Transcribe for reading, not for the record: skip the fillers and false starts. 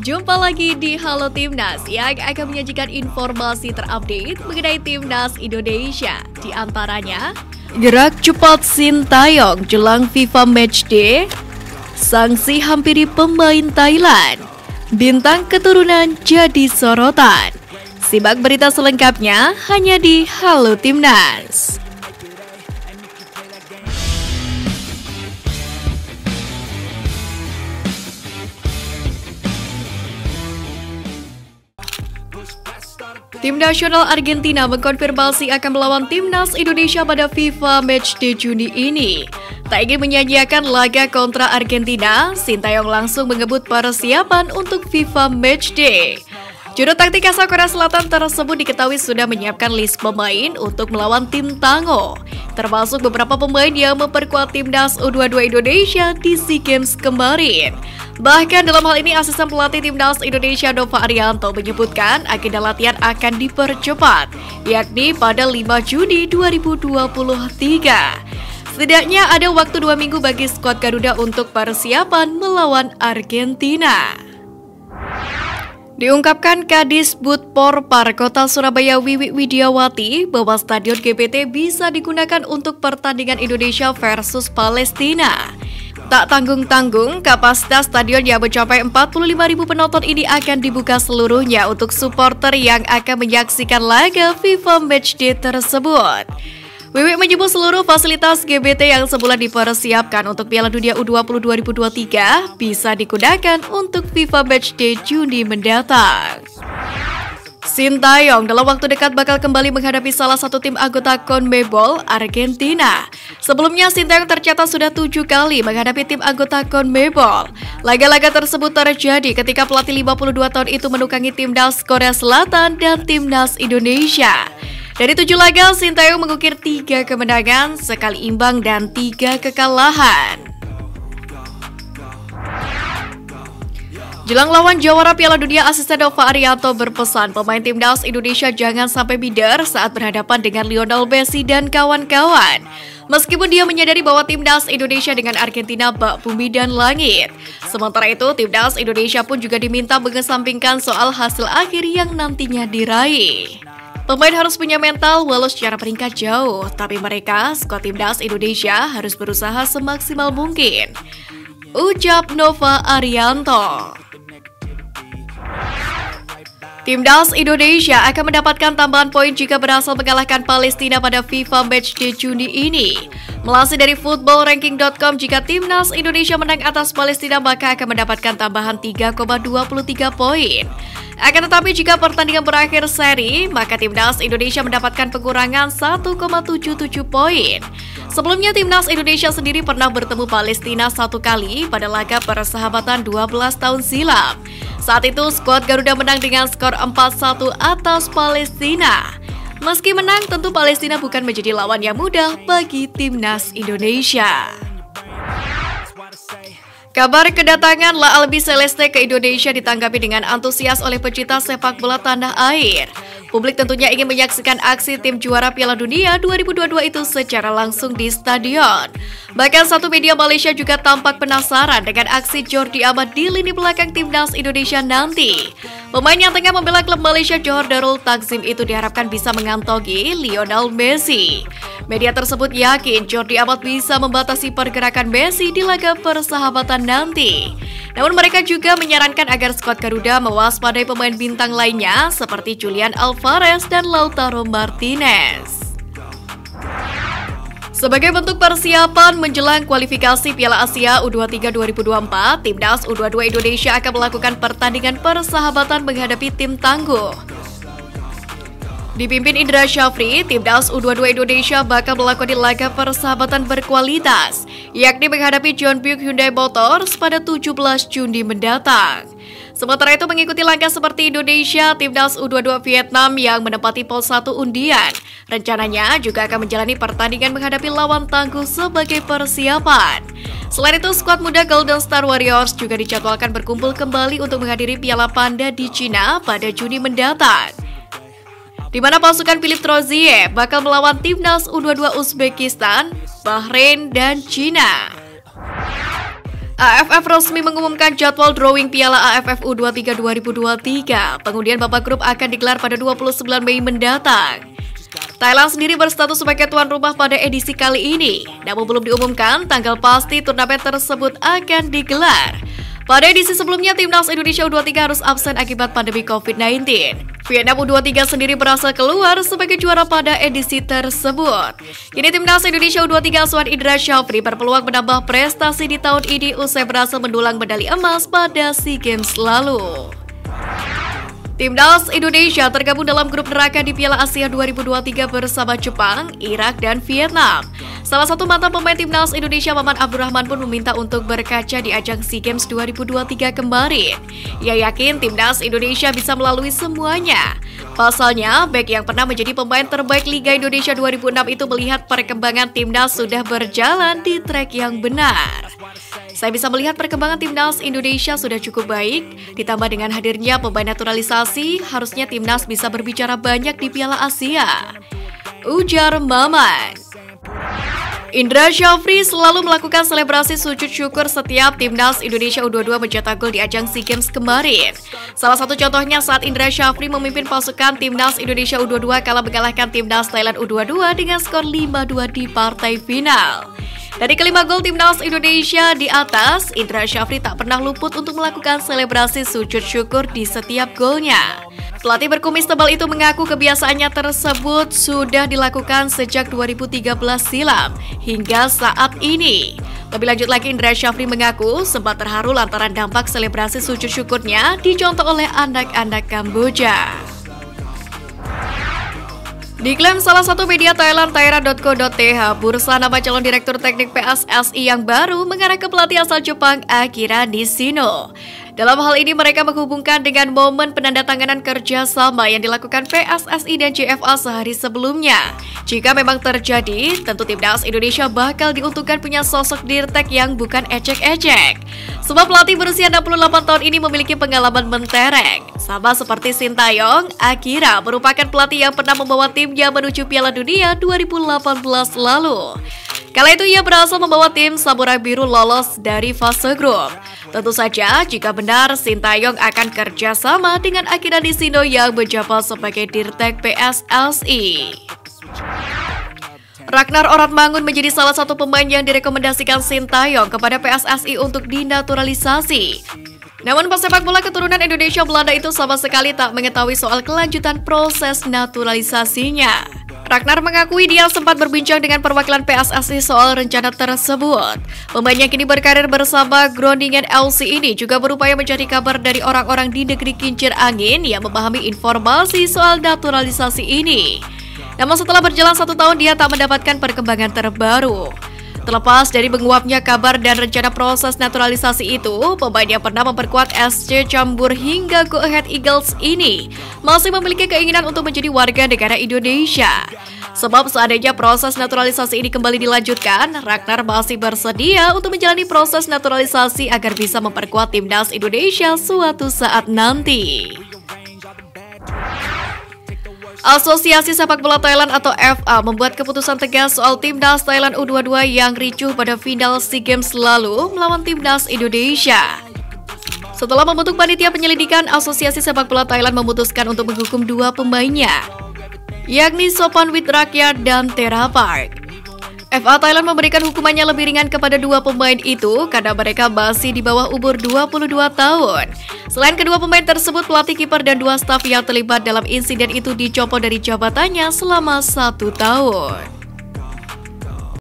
Jumpa lagi di Halo Timnas yang akan menyajikan informasi terupdate mengenai Timnas Indonesia. Di antaranya, gerak cepat Sintayong jelang FIFA Matchday, sanksi hampiri pemain Thailand, bintang keturunan jadi sorotan. Simak berita selengkapnya hanya di Halo Timnas. Tim nasional Argentina mengkonfirmasi akan melawan Timnas Indonesia pada FIFA Matchday Juni ini. Tak ingin menyanyiakan laga kontra Argentina, Sintayong langsung mengebut persiapan untuk FIFA Matchday. Juru taktik asal Korea Selatan tersebut diketahui sudah menyiapkan list pemain untuk melawan tim Tango, termasuk beberapa pemain yang memperkuat Timnas U22 Indonesia di SEA Games kemarin. Bahkan dalam hal ini asisten pelatih Timnas Indonesia Nova Arianto menyebutkan agenda latihan akan dipercepat, yakni pada 5 Juni 2023. Setidaknya ada waktu 2 minggu bagi skuad Garuda untuk persiapan melawan Argentina. Diungkapkan Kadis Budporpar Kota Surabaya Wiwi Widiawati bahwa Stadion GBT bisa digunakan untuk pertandingan Indonesia versus Palestina. Tak tanggung-tanggung, kapasitas stadion yang mencapai 45.000 penonton ini akan dibuka seluruhnya untuk supporter yang akan menyaksikan laga FIFA Matchday tersebut. Wiwi menyebut seluruh fasilitas GBT yang semula dipersiapkan untuk Piala Dunia U20 2023 bisa digunakan untuk FIFA Matchday Juni mendatang. Sintayong dalam waktu dekat bakal kembali menghadapi salah satu tim anggota CONMEBOL, Argentina. Sebelumnya Sintayong tercatat sudah 7 kali menghadapi tim anggota CONMEBOL. Laga-laga tersebut terjadi ketika pelatih 52 tahun itu menukangi Timnas Korea Selatan dan Timnas Indonesia. Dari 7 laga, Sintayong mengukir 3 kemenangan, sekali imbang dan 3 kekalahan. Jelang lawan jawara Piala Dunia, asisten Nova Arianto berpesan pemain Timnas Indonesia jangan sampai minder saat berhadapan dengan Lionel Messi dan kawan-kawan. Meskipun dia menyadari bahwa Timnas Indonesia dengan Argentina bak bumi dan langit. Sementara itu, Timnas Indonesia pun juga diminta mengesampingkan soal hasil akhir yang nantinya diraih. Pemain harus punya mental walau secara peringkat jauh, tapi mereka, skuad Timnas Indonesia, harus berusaha semaksimal mungkin. Ucap Nova Arianto. Timnas Indonesia akan mendapatkan tambahan poin jika berhasil mengalahkan Palestina pada FIFA Matchday Juni ini. Melansir dari footballranking.com, jika Timnas Indonesia menang atas Palestina maka akan mendapatkan tambahan 3,23 poin. Akan tetapi jika pertandingan berakhir seri, maka Timnas Indonesia mendapatkan pengurangan 1,77 poin. Sebelumnya Timnas Indonesia sendiri pernah bertemu Palestina 1 kali pada laga persahabatan 12 tahun silam. Saat itu skuad Garuda menang dengan skor 4-1 atas Palestina. Meski menang, tentu Palestina bukan menjadi lawan yang mudah bagi Timnas Indonesia. Kabar kedatangan La Albi Celeste ke Indonesia ditanggapi dengan antusias oleh pecinta sepak bola tanah air. Publik tentunya ingin menyaksikan aksi tim juara Piala Dunia 2022 itu secara langsung di stadion. Bahkan satu media Malaysia juga tampak penasaran dengan aksi Jordi Amat di lini belakang Timnas Indonesia nanti. Pemain yang tengah membela klub Malaysia Johor Darul Takzim itu diharapkan bisa mengantongi Lionel Messi. Media tersebut yakin Jordi Amat bisa membatasi pergerakan Messi di laga persahabatan nanti. Namun mereka juga menyarankan agar skuad Garuda mewaspadai pemain bintang lainnya seperti Julian Alvarez dan Lautaro Martinez. Sebagai bentuk persiapan menjelang kualifikasi Piala Asia U23 2024, Timnas U22 Indonesia akan melakukan pertandingan persahabatan menghadapi tim tangguh. Dipimpin Indra Syafri, Timnas U22 Indonesia bakal melakoni laga persahabatan berkualitas, yakni menghadapi Jeonbuk Hyundai Motors pada 17 Juni mendatang. Sementara itu mengikuti langkah seperti Indonesia, Timnas U22 Vietnam yang menempati pos 1 undian, rencananya juga akan menjalani pertandingan menghadapi lawan tangguh sebagai persiapan. Selain itu, skuad muda Golden Star Warriors juga dijadwalkan berkumpul kembali untuk menghadiri Piala Panda di Cina pada Juni mendatang, di mana pasukan Philippe Troussier bakal melawan Timnas U22 Uzbekistan, Bahrain, dan Cina. AFF resmi mengumumkan jadwal drawing Piala AFF U23 2023. Pengundian babak grup akan digelar pada 29 Mei mendatang. Thailand sendiri berstatus sebagai tuan rumah pada edisi kali ini, namun belum diumumkan tanggal pasti turnamen tersebut akan digelar. Pada edisi sebelumnya, Timnas Indonesia U23 harus absen akibat pandemi COVID-19. Vietnam U23 sendiri berhasil keluar sebagai juara pada edisi tersebut. Kini Timnas Indonesia U23 asuhan Indra Syafri berpeluang menambah prestasi di tahun ini usai berhasil mendulang medali emas pada SEA Games lalu. Timnas Indonesia tergabung dalam grup neraka di Piala Asia 2023 bersama Jepang, Irak, dan Vietnam. Salah satu mantan pemain Timnas Indonesia, Maman Abdurrahman, pun meminta untuk berkaca di ajang SEA Games 2023 kemarin. Ia yakin Timnas Indonesia bisa melalui semuanya. Pasalnya, bek yang pernah menjadi pemain terbaik Liga Indonesia 2006 itu melihat perkembangan Timnas sudah berjalan di trek yang benar. Saya bisa melihat perkembangan Timnas Indonesia sudah cukup baik, ditambah dengan hadirnya pemain naturalisasi, harusnya Timnas bisa berbicara banyak di Piala Asia, ujar Maman. Indra Syafri selalu melakukan selebrasi sujud syukur setiap Timnas Indonesia U22 mencetak gol di ajang SEA Games kemarin. Salah satu contohnya saat Indra Syafri memimpin pasukan Timnas Indonesia U22 kala mengalahkan Timnas Thailand U22 dengan skor 5-2 di partai final. Dari kelima gol Timnas Indonesia di atas, Indra Syafri tak pernah luput untuk melakukan selebrasi sujud syukur di setiap golnya. Pelatih berkumis tebal itu mengaku kebiasaannya tersebut sudah dilakukan sejak 2013 silam hingga saat ini. Lebih lanjut lagi, Indra Syafri mengaku sempat terharu lantaran dampak selebrasi sujud syukurnya dicontoh oleh anak-anak Kamboja. Diklaim salah satu media Thailand, Thaira.co.th, bursa nama calon direktur teknik PSSI yang baru mengarah ke pelatih asal Jepang Akira Nishino. Dalam hal ini mereka menghubungkan dengan momen penandatanganan kerjasama yang dilakukan PSSI dan JFA sehari sebelumnya. Jika memang terjadi, tentu Timnas Indonesia bakal diuntungkan punya sosok dirtek yang bukan ecek-ecek. Sebab pelatih berusia 68 tahun ini memiliki pengalaman mentereng. Sama seperti Sintayong, Akira merupakan pelatih yang pernah membawa timnya menuju Piala Dunia 2018 lalu. Kala itu ia berhasil membawa tim Samurai Biru lolos dari fase grup. Tentu saja jika benar Sintayong akan kerjasama dengan Akira Nishino yang menjabat sebagai dirtek PSSI. Ragnar Oratmangun menjadi salah satu pemain yang direkomendasikan Sintayong kepada PSSI untuk dinaturalisasi. Namun pesepak bola keturunan Indonesia Belanda itu sama sekali tak mengetahui soal kelanjutan proses naturalisasinya. Ragnar mengakui dia sempat berbincang dengan perwakilan PSSI soal rencana tersebut. Pemain yang kini berkarir bersama Groningen FC ini juga berupaya mencari kabar dari orang-orang di negeri kincir angin yang memahami informasi soal naturalisasi ini. Namun setelah berjalan 1 tahun dia tak mendapatkan perkembangan terbaru. Terlepas dari menguapnya kabar dan rencana proses naturalisasi itu, pemain yang pernah memperkuat SC Campur hingga Go Ahead Eagles ini masih memiliki keinginan untuk menjadi warga negara Indonesia. Sebab seandainya proses naturalisasi ini kembali dilanjutkan, Ragnar masih bersedia untuk menjalani proses naturalisasi agar bisa memperkuat Timnas Indonesia suatu saat nanti. Asosiasi Sepak Bola Thailand atau FA membuat keputusan tegas soal Timnas Thailand U22 yang ricuh pada final SEA Games lalu melawan Timnas Indonesia. Setelah membentuk panitia penyelidikan, Asosiasi Sepak Bola Thailand memutuskan untuk menghukum 2 pemainnya, yakni Sopanwit Rakyat dan Tera Park. FA Thailand memberikan hukumannya lebih ringan kepada 2 pemain itu karena mereka masih di bawah umur 22 tahun. Selain kedua pemain tersebut, pelatih, kiper, dan 2 staf yang terlibat dalam insiden itu dicopot dari jabatannya selama 1 tahun.